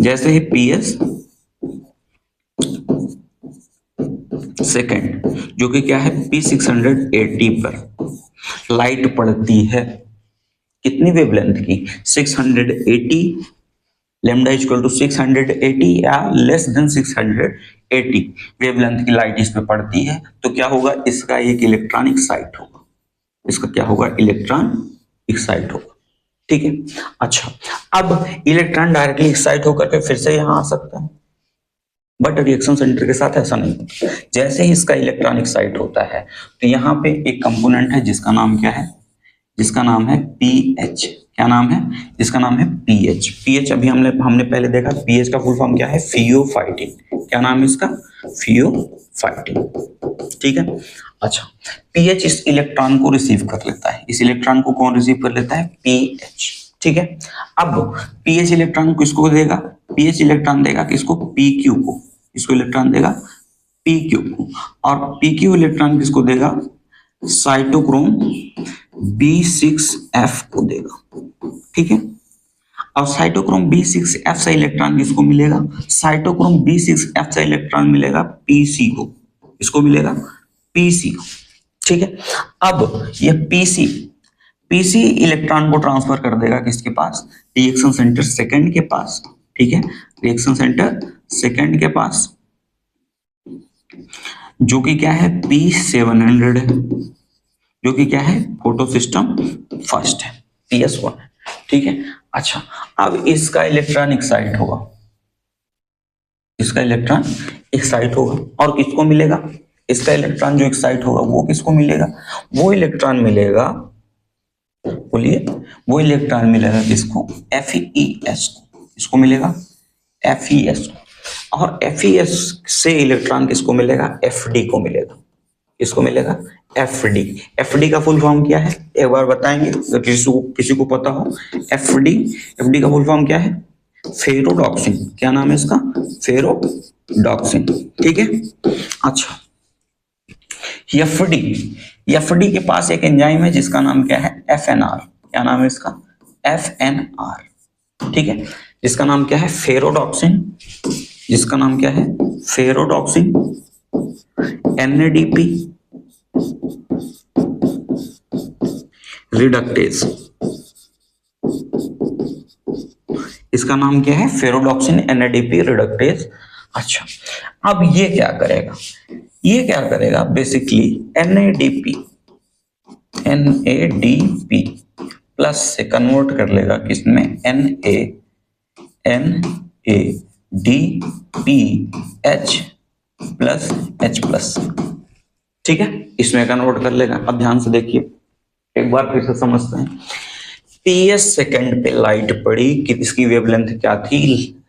जैसे ही PS second, जो कि क्या है P680 पर लाइट पड़ती है, कितनी वेवलेंथ की, 680, लैम्डा इक्वल टू 680 या लेस देन 680 वेवलेंथ की लाइट इस पे पड़ती है, तो क्या होगा, इसका एक इलेक्ट्रॉन एक्साइट होगा, इसका क्या होगा, इलेक्ट्रॉन एक्साइट होगा। ठीक है, अच्छा, अब इलेक्ट्रॉन डायरेक्टली एक्साइट होकर के फिर से यहां आ सकता है, बट रिएक्शन सेंटर के साथ ऐसा नहीं होता। जैसे ही इसका इलेक्ट्रॉन एक्साइट होता है तो यहाँ पे एक कंपोनेंट है जिसका नाम क्या है, जिसका नाम है पीएच। क्या नाम है, जिसका नाम है पीएच। पीएच अभी हमने पहले देखा, पीएच का फुल फॉर्म क्या है, फियोफाइटिन। क्या नाम है इसका, फियोफाइटिन। ठीक है, अच्छा, पीएच इस इलेक्ट्रॉन को रिसीव कर लेता है। इस इलेक्ट्रॉन को कौन रिसीव कर लेता है, पीएच। ठीक है, अब पीएच इलेक्ट्रॉन किसको देगा, पीएच इलेक्ट्रॉन देगा किसको, पीक्यू को। इसको इलेक्ट्रॉन देगा पीक्यू को, और पीक्यू इलेक्ट्रॉन किसको देगा, साइटोक्रोम B6F को देगा। ठीक है, और साइटोक्रोम B6F से इलेक्ट्रॉन किसको मिलेगा, साइटोक्रोम B6F से इलेक्ट्रॉन मिलेगा पीसी को। इसको मिलेगा पीसी को। ठीक है, अब ये पीसी इलेक्ट्रॉन को ट्रांसफर कर देगा किसके पास, रिएक्शन सेंटर सेकंड के पास। ठीक है, रिएक्शन सेंटर सेकंड के पास, जो कि क्या है, P700 है, जो कि क्या है, फोटो सिस्टम फर्स्ट है, PS1 है। ठीक है, अच्छा, अब इसका इलेक्ट्रॉन एक्साइट होगा, इसका इलेक्ट्रॉन एक्साइट होगा, और किसको मिलेगा, इसका इलेक्ट्रॉन जो एक्साइट होगा वो किसको मिलेगा, वो इलेक्ट्रॉन मिलेगा, बोलिए, वो इलेक्ट्रॉन मिलेगा किसको, FeS को। इसको मिलेगा FeS को, और FeS से इलेक्ट्रॉन किसको मिलेगा, FD को मिलेगा। इसको मिलेगा FD। FD का फुल फॉर्म क्या है, एक बार बताएंगे तो किसी को पता हो। FD का फुल फॉर्म क्या है, फेरोडॉक्सिन। क्या नाम है इसका, फेरोडॉक्सिन। ठीक है, अच्छा, FD के पास एक एंजाइम है जिसका नाम क्या है, FNR। क्या नाम है इसका, FNR। ठीक है, जिसका नाम क्या है, फेरोडॉक्सिन। जिसका नाम क्या है, फेरोडॉक्सिन NADP रिडक्टेज। इसका नाम क्या है, फेरोडॉक्सिन NADP रिडक्टेज। अच्छा, अब ये क्या करेगा, बेसिकली NADP प्लस से कन्वर्ट कर लेगा किसमें, NADPH प्लस H+। ठीक है, इसमें कन्वर्ट कर लेगा। अब ध्यान से देखिए, एक बार फिर से समझते हैं। PS सेकंड पे लाइट पड़ी कि इसकी वेवलेंथ क्या थी,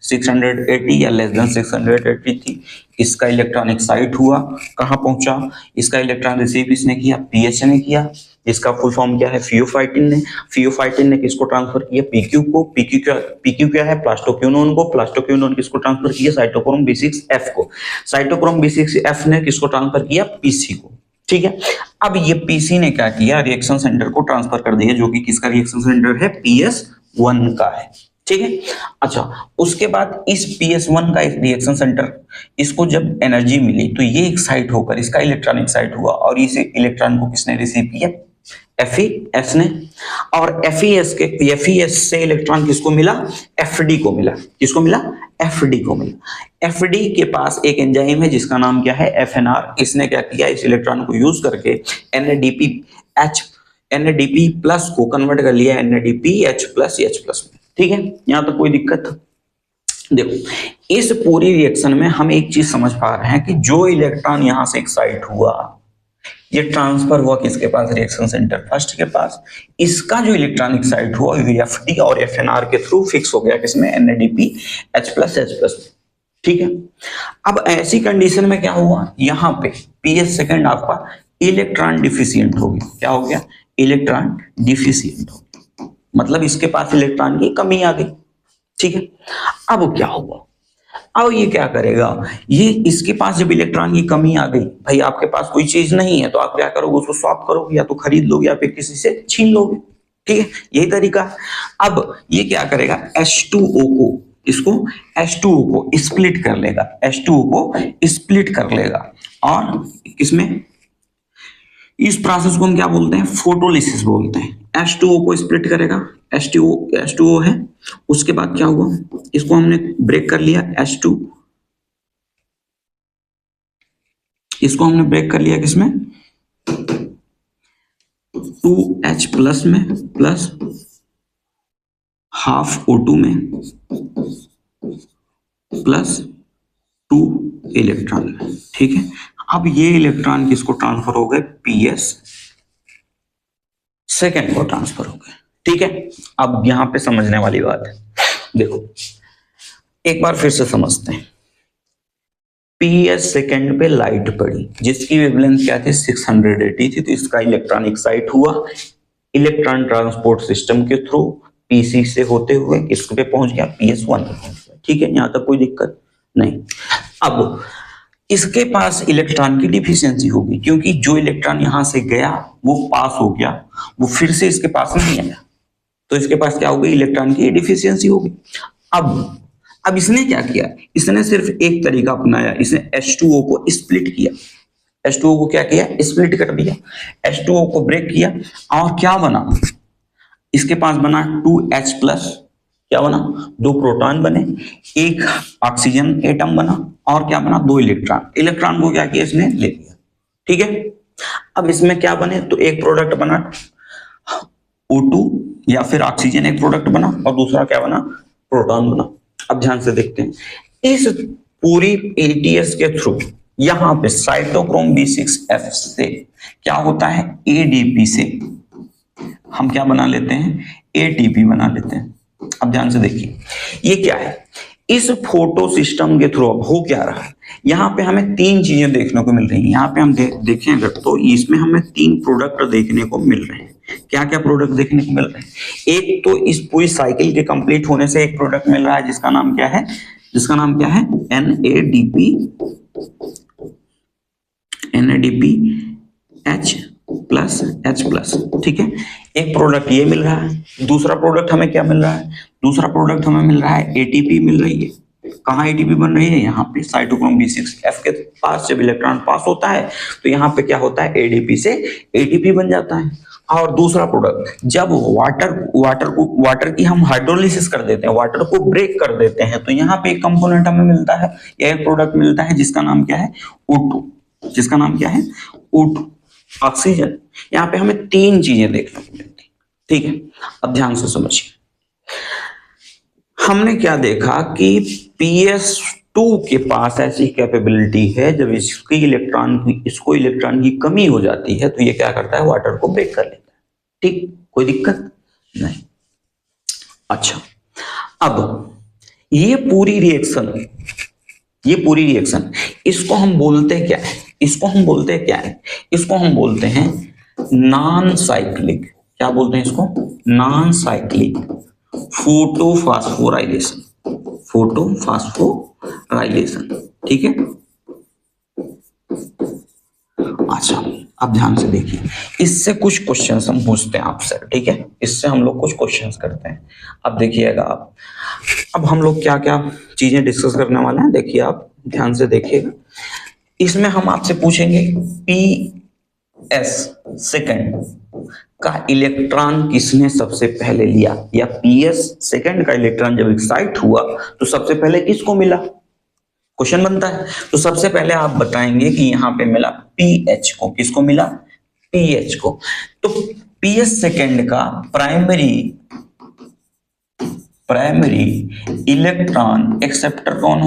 680 या लेस देन 680 थी। इसका इलेक्ट्रॉन एक्साइट हुआ, कहां पहुंचा, इसका इलेक्ट्रॉन रिसीव किसने किया, पीएच ने किया। इसका फुल फॉर्म क्या है, फियोफाइटिन ने किसको ट्रांसफर किया, पीक्यू को। पीक्यू क्या है, प्लास्टोक्यूनोन को। प्लास्टोक्यूनोन किसको ट्रांसफर किया, साइटोक्रोम B6F को। साइटोक्रोम B6F ने किसको ट्रांसफर किया, पीसी को। ठीक है, अब ये पीसी ने क्या किया, रिएक्शन सेंटर को ट्रांसफर कर दिया, जो कि किसका रिएक्शन सेंटर है, PS1 का है। ठीक है, अच्छा, उसके बाद इस PS1 का रिएक्शन सेंटर, इसको जब एनर्जी मिली तो ये एक्साइट होकर इसका इलेक्ट्रॉन एक्साइट हुआ, और इस इलेक्ट्रॉन को किसने रिसीव किया, FeS ने। और FeS से इलेक्ट्रॉन किसको मिला, FD को मिला। किसको मिला, FD को मिला। FD के पास एक एंजाइम है जिसका नाम क्या है, FNR। इसने क्या किया, इस इलेक्ट्रॉन को यूज करके NADP प्लस को कन्वर्ट कर लिया NADPH प्लस H+ में। ठीक है, यहां तक कोई दिक्कत, देखो इस पूरी रिएक्शन में हम एक चीज समझ पा रहे हैं कि जो इलेक्ट्रॉन यहां से एक्साइट हुआ, ये ट्रांसफर हुआ किसके पास, रिएक्शन सेंटर फर्स्ट के पास। इसका जो इलेक्ट्रॉन एक्साइट हुआ FD और FNR के थ्रू फिक्स हो गया किसमें, NADPH+H+। ठीक है, अब ऐसी कंडीशन में क्या हुआ, यहाँ पे PS सेकंड आपका इलेक्ट्रॉन डिफिशियंट हो गया। क्या हो गया, इलेक्ट्रॉन डिफिशियंट हो गया, मतलब इसके पास इलेक्ट्रॉन की कमी आ गई। ठीक है, अब क्या हुआ, अब ये क्या करेगा, ये इसके पास जब इलेक्ट्रॉन की कमी आ गई, भाई आपके पास कोई चीज नहीं है तो आप क्या करोगे, उसको स्वैप करोगे, या तो खरीद लोगे या फिर किसी से छीन लोगे। ठीक है, यही तरीका है। अब ये क्या करेगा, H2O को इसको H2O को स्प्लिट कर लेगा, H2O को स्प्लिट कर लेगा और किसमें, इस प्रोसेस को हम क्या बोलते हैं, फोटोलिसिस बोलते हैं। H2O को स्प्लिट करेगा, H2O है, उसके बाद क्या हुआ, इसको हमने ब्रेक कर लिया H2, इसको हमने ब्रेक कर लिया किसमें, 2H प्लस में प्लस हाफ O2 में प्लस 2 इलेक्ट्रॉन में। ठीक है, अब ये इलेक्ट्रॉन किसको ट्रांसफर हो गए, PS सेकेंड को ट्रांसफर हो गए। ठीक है, अब यहां पे समझने वाली बात है, देखो एक बार फिर से समझते हैं। PS सेकेंड पे लाइट पड़ी जिसकी वेवलेंथ क्या थी, 680 थी, तो इसका इलेक्ट्रॉन एक्साइट हुआ इलेक्ट्रॉन ट्रांसपोर्ट सिस्टम के थ्रू PC से होते हुए किस पे पहुंच गया, PS1 पे पहुंच गया। ठीक है, यहां तक कोई दिक्कत नहीं। अब इसके पास इलेक्ट्रॉन की डिफिशियंसी होगी क्योंकि जो इलेक्ट्रॉन यहां से गया वो पास हो गया, वो फिर से इसके पास नहीं आया, तो इसके पास क्या होगी, इलेक्ट्रॉन की डिफिशियंसी होगी। अब इसने क्या किया, इसने सिर्फ एक तरीका अपनाया, इसने H2O को स्प्लिट किया, H2O को क्या किया, स्प्लिट कर दिया, H2O को ब्रेक किया और क्या बना, इसके पास बना 2H प्लस, क्या बना, 2 प्रोटॉन बने, एक ऑक्सीजन एटम बना और क्या बना, 2 इलेक्ट्रॉन को क्या किया, इसने ले लिया। ठीक है, अब इसमें क्या बने, तो एक प्रोडक्ट बना O2 या फिर ऑक्सीजन एक प्रोडक्ट बना और दूसरा क्या बना, प्रोटॉन बना। अब ध्यान से देखते हैं, इस पूरी ATS के थ्रू यहां पे साइटोक्रोम B6F से क्या होता है, ADP से हम क्या बना लेते हैं, ATP बना लेते हैं। अब ध्यान से देखिए, ये क्या है, इस फोटो सिस्टम के थ्रू अब हो क्या रहा है, यहाँ पे हमें 3 चीजें देखने को मिल रही हैं। यहाँ पे हम देखें अगर तो इसमें हमें 3 प्रोडक्ट देखने को मिल रहे हैं। क्या क्या प्रोडक्ट देखने को मिल रहे हैं, एक तो इस पूरी साइकिल के कंप्लीट होने से एक प्रोडक्ट मिल रहा है जिसका नाम क्या है, NADP H+H+। ठीक है, एक प्रोडक्ट ये मिल रहा है, दूसरा प्रोडक्ट हमें क्या मिल रहा है, दूसरा प्रोडक्ट हमें मिल रहा है ATP मिल रही है। कहाँ ATP बन रही है, यहाँ पे साइटोक्रोम B6F के पास जब इलेक्ट्रॉन पास होता है तो यहाँ पे क्या होता है, ADP से ATP बन जाता है। और दूसरा प्रोडक्ट, जब वाटर की हम हाइड्रोलिसिस कर देते हैं, वाटर को ब्रेक कर देते हैं, तो यहाँ पे एक कंपोनेंट हमें मिलता है, एक प्रोडक्ट मिलता है जिसका नाम क्या है, O2, जिसका नाम क्या है, O2 ऑक्सीजन। यहाँ पे हमें 3 चीजें देखने को मिलती। ठीक है, अब ध्यान से समझिए, हमने क्या देखा कि PS2 के पास ऐसी कैपेबिलिटी है, जब इसको इलेक्ट्रॉन की कमी हो जाती है तो ये क्या करता है, वाटर को ब्रेक कर लेता है। ठीक, कोई दिक्कत नहीं। अच्छा, अब ये पूरी रिएक्शन इसको हम बोलते क्या है, इसको हम बोलते हैं नॉन साइक्लिक, क्या बोलते हैं इसको, नॉन साइक्लिक फोटोफॉस्फोराइलेशन। ठीक है, अच्छा अब ध्यान से देखिए, इससे कुछ क्वेश्चंस हम पूछते हैं आपसे। ठीक है, इससे हम लोग कुछ क्वेश्चंस करते हैं। अब देखिएगा आप, अब हम लोग क्या क्या चीजें डिस्कस करने वाले हैं, देखिए आप ध्यान से देखिएगा। इसमें हम आपसे पूछेंगे PS सेकेंड का इलेक्ट्रॉन किसने सबसे पहले लिया, या PS सेकेंड का इलेक्ट्रॉन जब एक्साइट हुआ तो सबसे पहले किसको मिला, क्वेश्चन बनता है। तो सबसे पहले आप बताएंगे कि यहाँ पे मिला PH को, किसको मिला, PH को। तो PS सेकेंड का प्राइमरी इलेक्ट्रॉन एक्सेप्टर कौन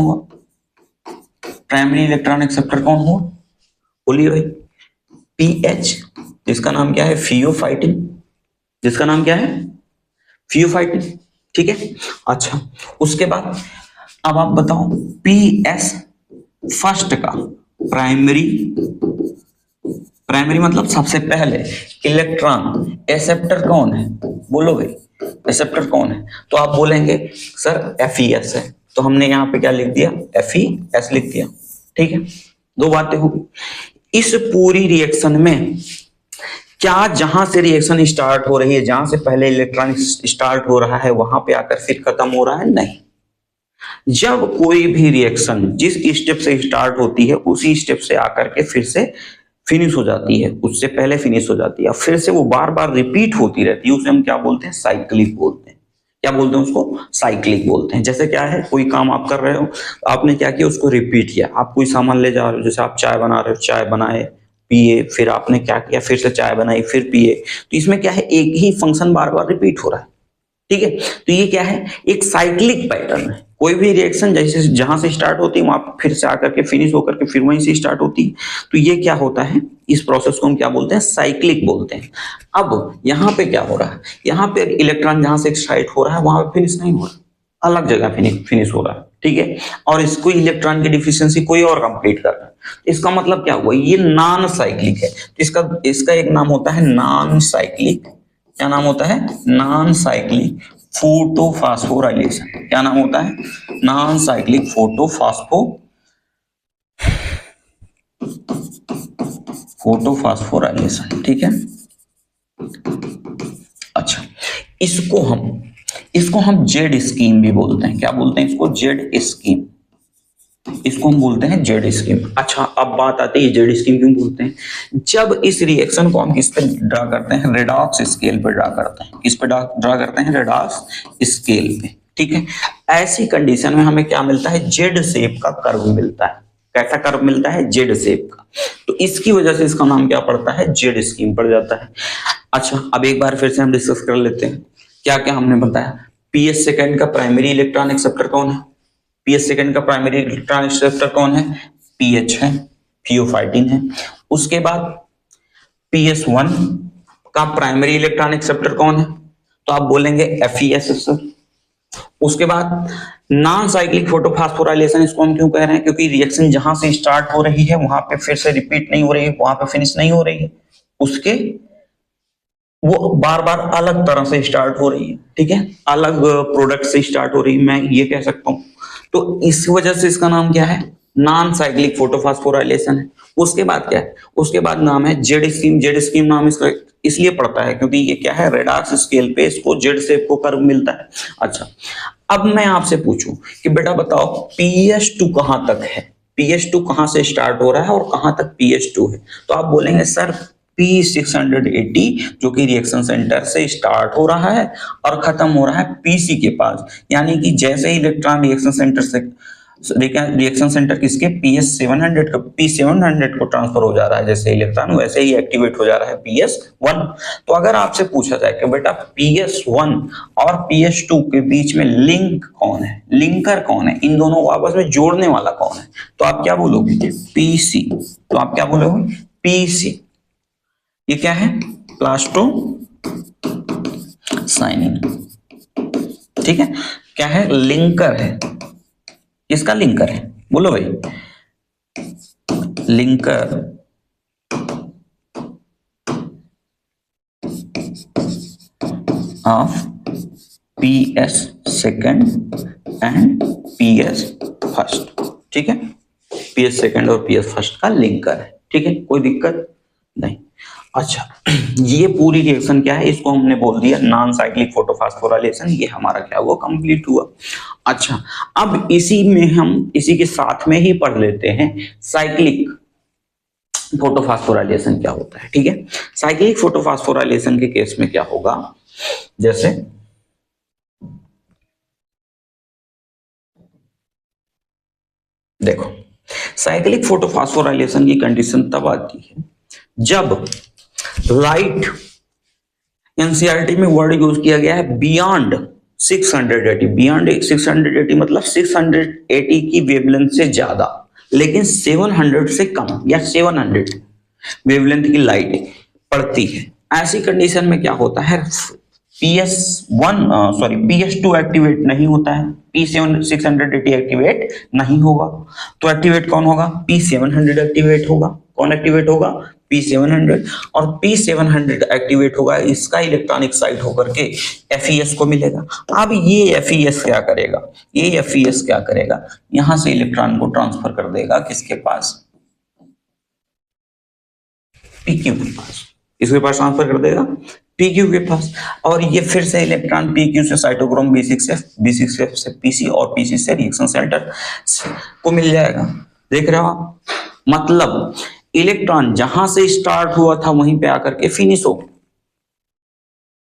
हुआ, बोलिए भाई, PH, जिसका नाम क्या है, फियोफाइटिन। ठीक है, अच्छा उसके बाद अब आप बताओ PS फर्स्ट का प्राइमरी मतलब सबसे पहले इलेक्ट्रॉन एक्सेप्टर कौन है, बोलो भाई, एक्सेप्टर कौन है, तो आप बोलेंगे सर FES है, तो हमने यहाँ पे क्या लिख दिया, FES लिख दिया। ठीक है, 2 बातें होगी। इस पूरी रिएक्शन में क्या जहां से रिएक्शन स्टार्ट हो रही है, जहां से पहले इलेक्ट्रॉन स्टार्ट हो रहा है वहां पे आकर फिर खत्म हो रहा है, नहीं, जब कोई भी रिएक्शन जिस स्टेप से स्टार्ट होती है उसी स्टेप से आकर के फिर से फिनिश हो जाती है, उससे पहले फिनिश हो जाती है, फिर से वो बार बार रिपीट होती रहती है, उसे हम क्या बोलते हैं? साइक्लिक बोलते हैं। क्या बोलते हैं उसको? साइक्लिक बोलते हैं। जैसे क्या है, कोई काम आप कर रहे हो, आपने क्या किया, उसको रिपीट किया। आप कोई सामान ले जा रहे हो, जैसे आप चाय बना रहे हो, चाय बनाए, पिए, फिर आपने क्या किया, फिर से चाय बनाई, फिर पिए। तो इसमें क्या है, एक ही फंक्शन बार बार रिपीट हो रहा है। ठीक है, तो ये क्या है? एक साइक्लिक पैटर्न है। कोई भी रिएक्शन जैसे जहां से स्टार्ट होती है वहां फिर से आकर के फिनिश होकर के फिर वहीं से स्टार्ट होती है। तो ये क्या होता है, इस प्रोसेस को हम क्या बोलते हैं? साइक्लिक बोलते हैं। अब यहाँ पे क्या हो रहा है, यहाँ पे इलेक्ट्रॉन जहां से एक्साइट हो रहा है वहां पे फिनिश नहीं हो रहा, अलग जगह फिनिश हो रहा है। ठीक है, और इसको इलेक्ट्रॉन की डिफिशियंसी कोई और कंप्लीट कर रहा है। इसका मतलब क्या हुआ, ये नॉन साइक्लिक है। तो इसका इसका एक नाम होता है नॉन साइक्लिक। क्या नाम होता है? Non cyclic photophosphorylation. क्या नाम होता है? Non cyclic photophosphorylation. ठीक है, अच्छा, इसको हम जेड स्कीम भी बोलते हैं। क्या बोलते हैं इसको? Z scheme. इसको हम बोलते हैं जेड स्कीम। अच्छा, अब बात आती है जेड स्कीम क्यों बोलते हैं? जब इस रिएक्शन को हम किस पे ड्रा करते हैं? रेडॉक्स स्केल पे ड्रा करते हैं। किस पे ड्रा करते हैं? रेडॉक्स स्केल पे। ठीक है, ऐसी कंडीशन में हमें क्या मिलता है? जेड शेप का कर्व मिलता है। कैसा कर्व मिलता है? जेड शेप का। तो इसकी वजह से इसका नाम क्या पड़ता है? जेड स्कीम पड़ जाता है। अच्छा, अब एक बार फिर से हम डिस्कस कर लेते हैं। क्या क्या हमने बताया? पीएस सेकेंड का प्राइमरी इलेक्ट्रॉन एक्सेप्टर कौन है? पीएच सेकेंड का प्राइमरी इलेक्ट्रॉन एक्सेप्टर कौन है? पीएच है, थियोफाइटिन है। उसके बाद पीएस वन का प्राइमरी इलेक्ट्रॉन एक्सेप्टर कौन है? तो आप बोलेंगे एफईएस सर। उसके बाद नॉन साइक्लिक फोटोफॉस्फोराइलेशन, इसको हम क्यों कह रहे हैं? क्योंकि रिएक्शन जहां से स्टार्ट हो रही है वहां पे फिर से रिपीट नहीं हो रही है, वहां पे फिनिश नहीं हो रही है, उसके वो बार बार अलग तरह से स्टार्ट हो रही है। ठीक है, अलग प्रोडक्ट से स्टार्ट हो रही है, मैं ये कह सकता हूं। तो इस वजह से इसका नाम क्या है? नॉन साइक्लिक फोटोफॉस्फोराइलेशन है। उसके बाद क्या है? उसके बाद नाम है जेड स्कीम। जेड स्कीम नाम इसका इसलिए पड़ता है क्योंकि ये क्या है? रेडॉक्स स्केल पे इसको जेड शेप को कर्व मिलता है। अच्छा, अब मैं आपसे पूछूं कि बेटा बताओ पीएच2 कहां तक है? पीएच2 कहां से स्टार्ट हो रहा है और कहां तक पीएच2 है? तो आप बोलेंगे सर P680 जो कि रिएक्शन सेंटर से स्टार्ट हो रहा है और खत्म हो रहा है पीसी के पास। यानी कि जैसे ही इलेक्ट्रॉन रिएक्शन सेंटर से रिएक्शन सेंटर किसके? PS700 का P700 को ट्रांसफर हो जा रहा है जैसे इलेक्ट्रॉन, वैसे ही एक्टिवेट हो जा रहा है PS1। तो अगर आपसे पूछा जाए कि बेटा PS1 और PS2 के बीच में लिंक कौन है, लिंकर कौन है, इन दोनों को आपस में जोड़ने वाला कौन है, तो आप क्या बोलोगे? PC। तो आप क्या बोलोगे? PC। ये क्या है? Plaster cyanin. ठीक है, क्या है? लिंकर है। इसका लिंकर है, बोलो भाई। Linker of PS second and PS first. ठीक है, PS सेकेंड और PS फर्स्ट का लिंकर है। ठीक है, कोई दिक्कत नहीं। अच्छा, ये पूरी रिएक्शन क्या है? इसको हमने बोल दिया नॉन साइक्लिक फोटोफॉस्फोराइलेशन। ये हमारा क्या हुआ? कंप्लीट हुआ। अच्छा, अब इसी में हम इसी के साथ में ही पढ़ लेते हैं साइक्लिक फोटोफॉस्फोराइलेशन क्या होता है। ठीक है, साइक्लिक फोटोफॉस्फोराइलेशन के केस में क्या होगा? जैसे देखो, साइक्लिक फोटोफॉस्फोराइलेशन की कंडीशन तब आती है जब लाइट, एनसीईआरटी में वर्ड यूज किया गया है बियॉन्ड 680। बियॉन्ड 680 मतलब 680 की वेवलेंथ से ज्यादा, लेकिन 700 से कम या 700 वेवलेंथ की लाइट पड़ती है। ऐसी कंडीशन में क्या होता है? PS2 एक्टिवेट नहीं होता है, P680 एक्टिवेट नहीं होगा। तो एक्टिवेट कौन होगा? P700 एक्टिवेट होगा। कौन एक्टिवेट होगा? P700। और P700 एक्टिवेट होगा, इसका इलेक्ट्रॉन एक्साइट होकर के FeS को मिलेगा। अब ये FeS क्या करेगा? ये FeS क्या करेगा? यहां से इलेक्ट्रॉन को ट्रांसफर कर देगा किसके पास? PQ के पास। किसके पास ट्रांसफर कर देगा? PQ के पास, और ये फिर से इलेक्ट्रॉन PQ से साइटोक्रोम B6F, B6F से PC और PC से रिएक्शन सेंटर को मिल जाएगा। देख रहे हो आप, मतलब इलेक्ट्रॉन जहां से स्टार्ट हुआ था वहीं पे आकर के फिनिश हो।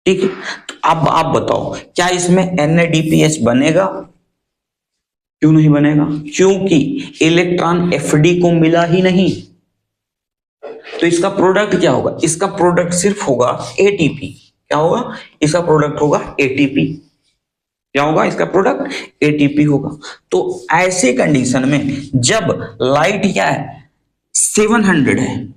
ठीक है, तो अब आप बताओ क्या इसमें NADPH बनेगा? क्यों नहीं बनेगा? क्योंकि इलेक्ट्रॉन FD को मिला ही नहीं। तो इसका प्रोडक्ट क्या होगा? इसका प्रोडक्ट सिर्फ होगा ATP। क्या होगा? इसका प्रोडक्ट होगा ATP। क्या होगा? इसका प्रोडक्ट ATP होगा। तो ऐसे कंडीशन में जब लाइट क्या है 700 है,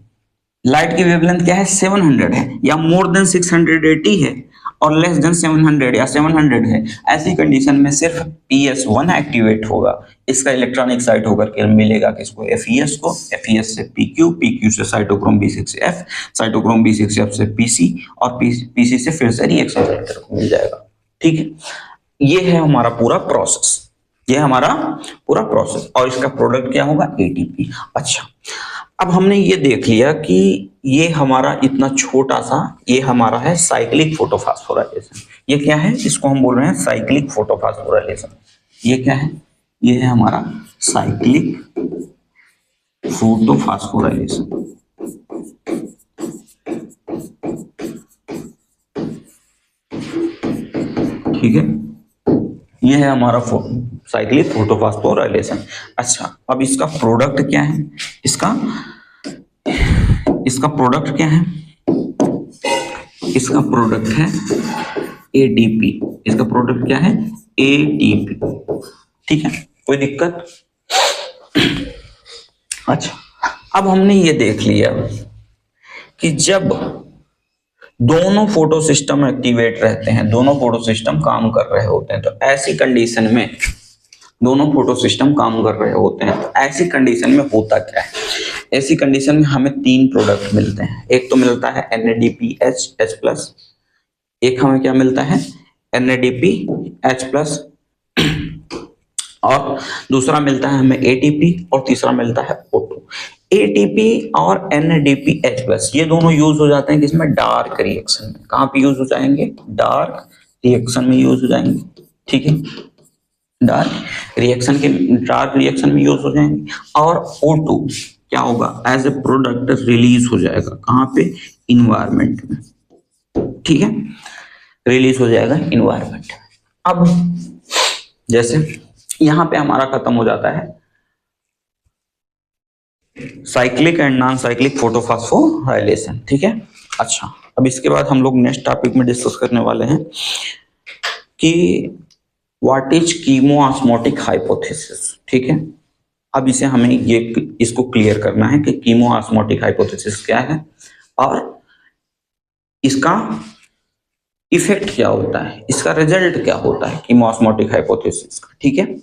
लाइट की वेवलेंथ क्या है 700 है, या मोर देन 680 है और लेस देन 700 या 700 है, ऐसी कंडीशन में सिर्फ PS1 एक्टिवेट होगा। इसका इलेक्ट्रॉनिक साइट होकर के मिलेगा किसको? FES को, FES से PQ, PQ से साइटोक्रोम B6F, साइटोक्रोम B6F से PC और PC से फिर से रिएक्शन सेंटर को मिल जाएगा। ठीक है, ये है हमारा पूरा प्रोसेस, ये हमारा पूरा प्रोसेस, और इसका प्रोडक्ट क्या होगा? ATP। अच्छा, अब हमने ये देख लिया कि ये हमारा इतना छोटा सा, ये हमारा है साइक्लिक फोटोफॉस्फोराइलेशन। ये क्या है? इसको हम बोल रहे हैं साइक्लिक फोटोफॉस्फोराइलेशन। ये क्या है? ये है हमारा साइक्लिक फोटोफॉस्फोराइलेशन। ठीक है, ये है हमारा साइक्लिक फोटोफॉस्फोराइलेशन। अच्छा, अब इसका प्रोडक्ट क्या है? इसका प्रोडक्ट क्या है? इसका प्रोडक्ट है ATP। इसका प्रोडक्ट क्या है? ATP। ठीक है, कोई दिक्कत? अच्छा, अब हमने ये देख लिया कि जब दोनों फोटो सिस्टम एक्टिवेट रहते हैं, दोनों फोटो सिस्टम काम कर रहे होते हैं, तो ऐसी कंडीशन में दोनों फोटो सिस्टम काम कर रहे होते हैं, तो ऐसी कंडीशन में होता क्या है? ऐसी कंडीशन में हमें 3 प्रोडक्ट मिलते हैं। एक तो मिलता है NADPH H+, एक हमें क्या मिलता है? NADPH+, और दूसरा मिलता है हमें ATP, और तीसरा मिलता है O2। ATP और NADPH+, ये दोनों यूज हो जाते हैं किसमें? डार्क रिएक्शन में। कहाँ पे यूज हो जाएंगे? डार्क रिएक्शन में यूज हो जाएंगे। ठीक है, डार्क रिएक्शन में यूज हो जाएंगे। और O2 क्या होगा? एज ए प्रोडक्ट रिलीज हो जाएगा। कहाँ पे? इन्वायरमेंट में। ठीक है, रिलीज हो जाएगा इन्वायरमेंट में। अब जैसे यहां पे हमारा खत्म हो जाता है cyclic and non cyclic photophosphorylation. ठीक है, अच्छा, अब इसके बाद हम लोग नेक्स्ट टॉपिक में डिस्कस करने वाले हैं कि व्हाट इज कीमोऑस्मोटिक हाइपोथेसिस। ठीक है, अब इसे हमें इसको क्लियर करना है कि कीमोऑस्मोटिक हाइपोथेसिस क्या है और इसका इफेक्ट क्या होता है, इसका रिजल्ट क्या होता है कीमोऑस्मोटिक हाइपोथेसिस का। ठीक है,